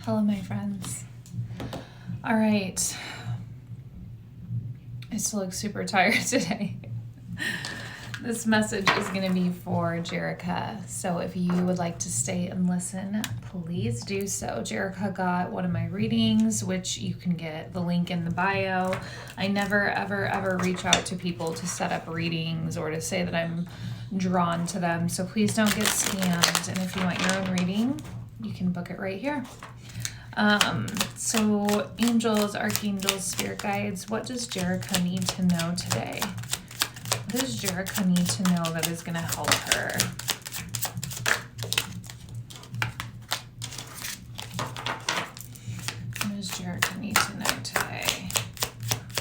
Hello, my friends. All right. I still look super tired today. This message is going to be for Jerica. So if you would like to stay and listen, please do so. Jerica got one of my readings, which you can get the link in the bio. I never, ever reach out to people to set up readings or to say that I'm drawn to them. So please don't get scammed. And if you want your own reading, you can book it right here. So angels, archangels, spirit guides, what does Jerica need to know today? What does Jerica need to know that is going to help her? What does Jerica need to know today?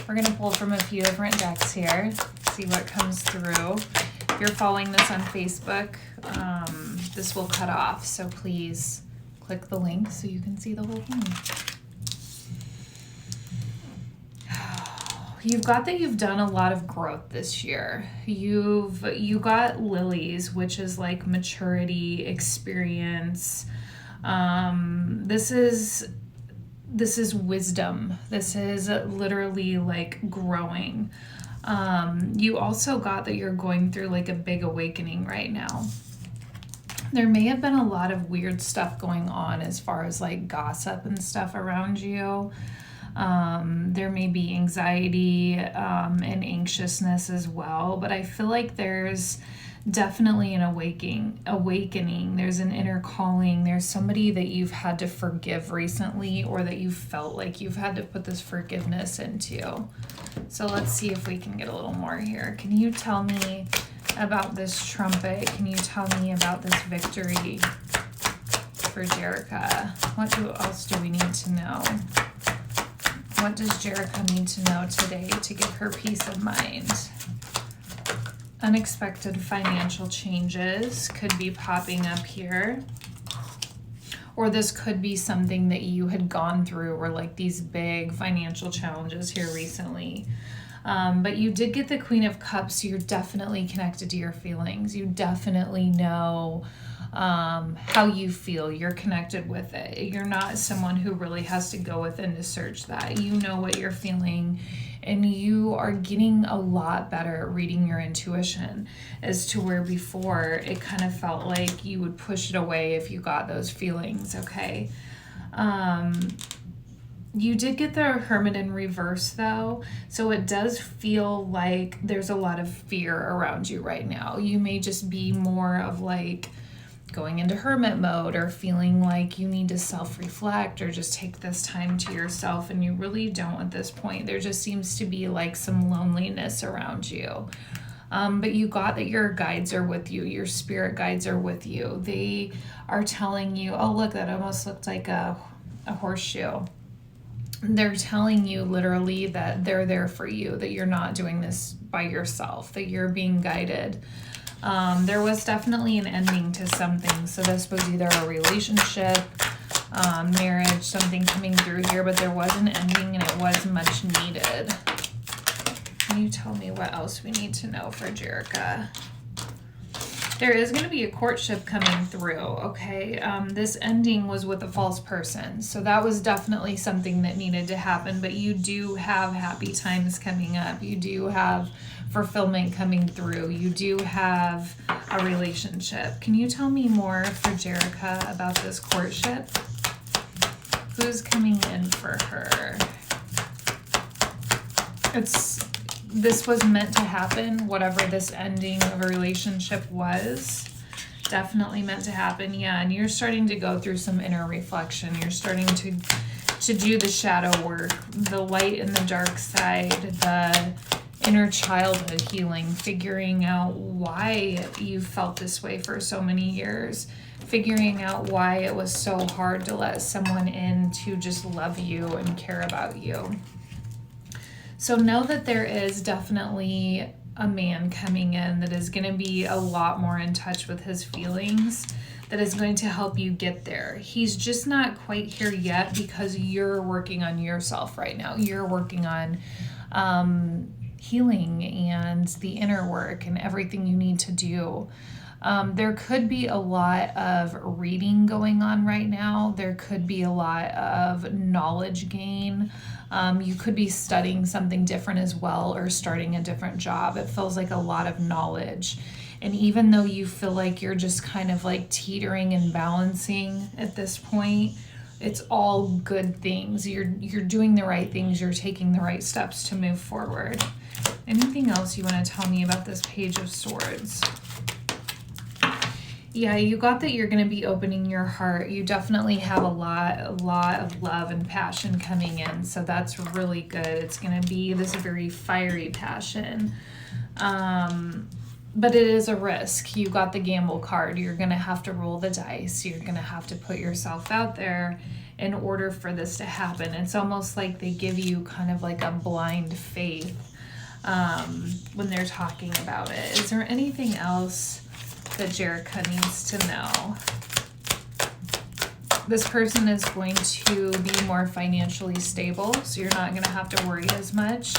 We're going to pull from a few different decks here, see what comes through. If you're following this on Facebook, this will cut off, so please click the link so you can see the whole thing. You've got that you've done a lot of growth this year. You got lilies, which is like maturity, experience. This is wisdom. This is literally like growing. You also got that you're going through like a big awakening right now. There may have been a lot of weird stuff going on as far as like gossip and stuff around you. There may be anxiety and anxiousness as well, but I feel like there's definitely an awakening. There's an inner calling. There's somebody that you've had to forgive recently, or that you felt like you've had to put this forgiveness into. So let's see if we can get a little more here. Can you tell me about this trumpet? Can you tell me about this victory for Jerica? What else do we need to know? What does Jerica need to know today to give her peace of mind? Unexpected financial changes could be popping up here. Or this could be something that you had gone through, or like these big financial challenges here recently. But you did get the Queen of Cups, so you're definitely connected to your feelings. You definitely know how you feel. You're connected with it. You're not someone who really has to go within to search that. You know what you're feeling, and you are getting a lot better at reading your intuition, as to where before it kind of felt like you would push it away if you got those feelings, okay? You did get the Hermit in reverse though, so it does feel like there's a lot of fear around you right now. You may just be more of like going into hermit mode, or feeling like you need to self-reflect or just take this time to yourself, and you really don't at this point. There just seems to be like some loneliness around you. But you got that your guides are with you. Your spirit guides are with you. They are telling you, oh look, that almost looked like a horseshoe. They're telling you literally that they're there for you, that you're not doing this by yourself, that you're being guided. There was definitely an ending to something. So this was either a relationship, marriage, something coming through here, but there was an ending and it was much needed. Can you tell me what else we need to know for Jerica? There is going to be a courtship coming through, okay? This ending was with a false person, so that was definitely something that needed to happen, but you do have happy times coming up. You do have fulfillment coming through. You do have a relationship. Can you tell me more for Jerica about this courtship? Who's coming in for her? This was meant to happen, whatever this ending of a relationship was. Definitely meant to happen, yeah. And you're starting to go through some inner reflection. You're starting to do the shadow work, the light and the dark side, the inner childhood healing, figuring out why you felt this way for so many years, figuring out why it was so hard to let someone in to just love you and care about you. So know that there is definitely a man coming in that is going to be a lot more in touch with his feelings, that is going to help you get there. He's just not quite here yet because you're working on yourself right now. You're working on healing and the inner work and everything you need to do. There could be a lot of reading going on right now. There could be a lot of knowledge gain. You could be studying something different as well, or starting a different job. It feels like a lot of knowledge. And even though you feel like you're just kind of like teetering and balancing at this point, it's all good things. You're doing the right things. You're taking the right steps to move forward. Anything else you want to tell me about this Page of Swords? Yeah, you got that you're going to be opening your heart. You definitely have a lot of love and passion coming in. So that's really good. It's going to be this very fiery passion. But it is a risk. You got the gamble card. You're going to have to roll the dice. You're going to have to put yourself out there in order for this to happen. It's almost like they give you kind of like a blind faith when they're talking about it. Is there anything else that Jerica needs to know? This person is going to be more financially stable, so you're not going to have to worry as much.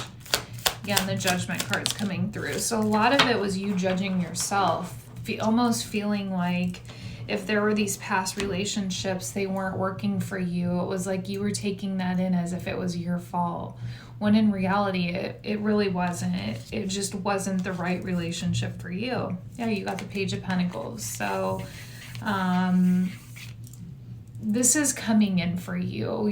Again, the Judgment card's coming through. So a lot of it was you judging yourself, almost feeling like if there were these past relationships, they weren't working for you. It was like you were taking that in as if it was your fault, when in reality, it really wasn't. It just wasn't the right relationship for you. Yeah, you got the Page of Pentacles. So this is coming in for you.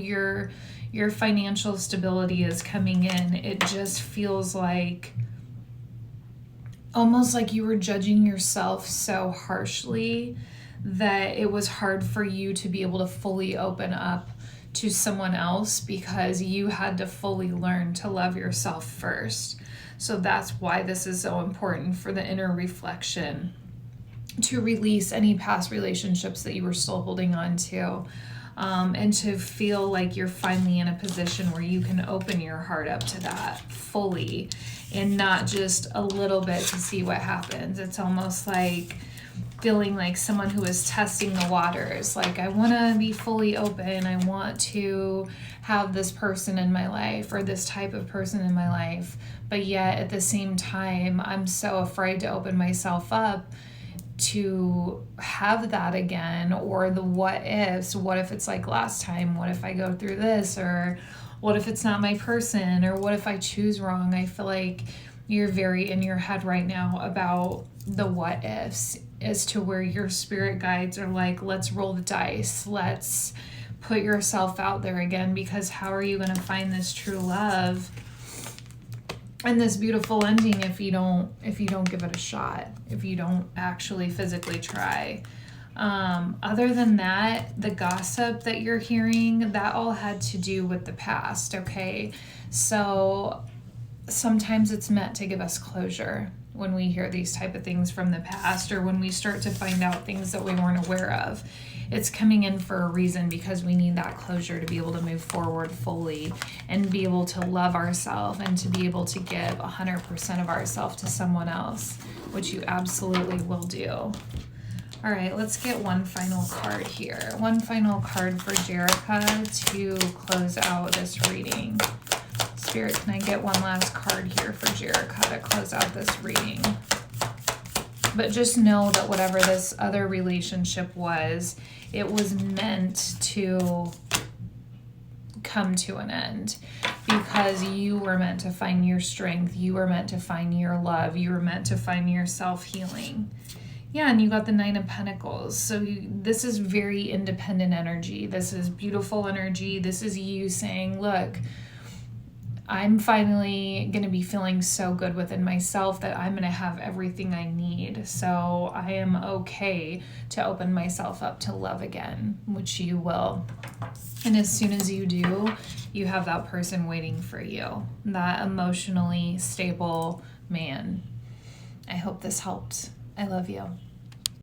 Your financial stability is coming in. It just feels like almost like you were judging yourself so harshly that it was hard for you to be able to fully open up to someone else, because you had to fully learn to love yourself first. So that's why this is so important for the inner reflection, to release any past relationships that you were still holding on to. And to feel like you're finally in a position where you can open your heart up to that fully, and not just a little bit to see what happens. It's almost like feeling like someone who is testing the waters. Like, I want to be fully open. I want to have this person in my life, or this type of person in my life. But yet at the same time, I'm so afraid to open myself up to have that again, or the what ifs. What if it's like last time? What if I go through this? Or what if it's not my person? Or what if I choose wrong? I feel like you're very in your head right now about the what ifs, as to where your spirit guides are like, let's roll the dice. Let's put yourself out there again, because how are you going to find this true love and this beautiful ending if you don't give it a shot, if you don't actually physically try? Other than that, the gossip that you're hearing, that all had to do with the past, okay? So sometimes it's meant to give us closure when we hear these type of things from the past, or when we start to find out things that we weren't aware of. It's coming in for a reason, because we need that closure to be able to move forward fully and be able to love ourselves, and to be able to give 100% of ourselves to someone else, which you absolutely will do. All right, let's get one final card here. One final card for Jerica to close out this reading. Spirit, can I get one last card here for Jerica to close out this reading? But just know that whatever this other relationship was, it was meant to come to an end, because you were meant to find your strength. You were meant to find your love. You were meant to find your self-healing. Yeah, and you got the Nine of Pentacles. So this is very independent energy. This is beautiful energy. This is you saying, look, I'm finally going to be feeling so good within myself that I'm going to have everything I need. So I am okay to open myself up to love again, which you will. And as soon as you do, you have that person waiting for you, that emotionally stable man. I hope this helped. I love you.